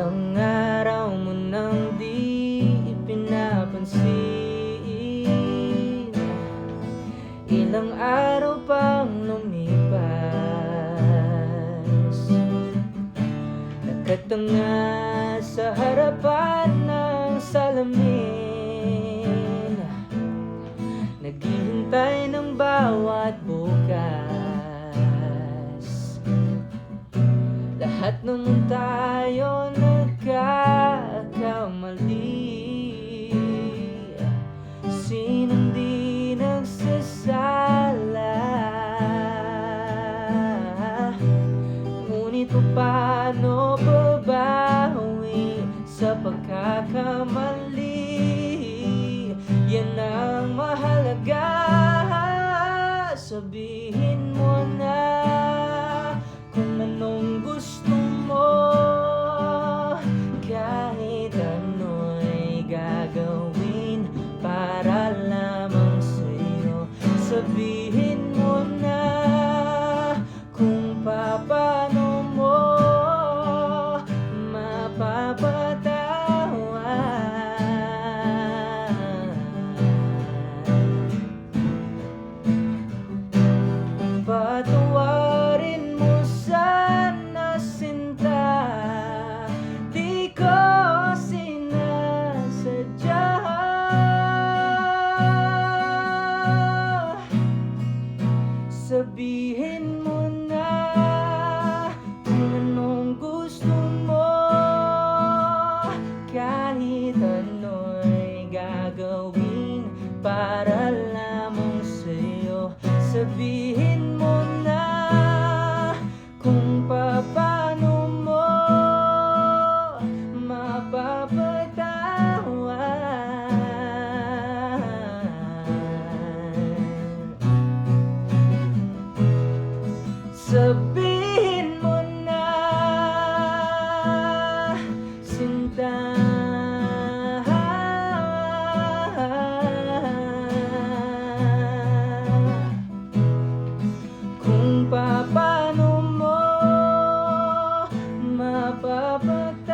Ilang araw mo nang di ipinapansin, ilang araw pang lumipas, nakatanga sa harapan ng salamin, naghihintay ng bawat bukas. Lahat naman tayo nagkakamali, sinong di nagsasala? Ngunit paano babawi sa pagkakamali? Yan ang mahalaga, sabihin mo na kung anong gusto mo, kahit ano'y gagawin para lamang sa'yo. Sabihin mo na kung paano mo mapapatawad. Patawarin mo sana, sinta, di ko sinasadya. Sabihin mo na kung anong gusto mo, kahit ano'y gagawin para lamang sa'yo. Sabihin mo na kung paano mo mapapatawad. Sabihin mo na, sinta, kung paano mo mapapatawad.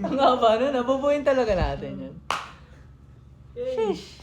Ang haba nun, nabubuhin talaga natin yun. Sheesh.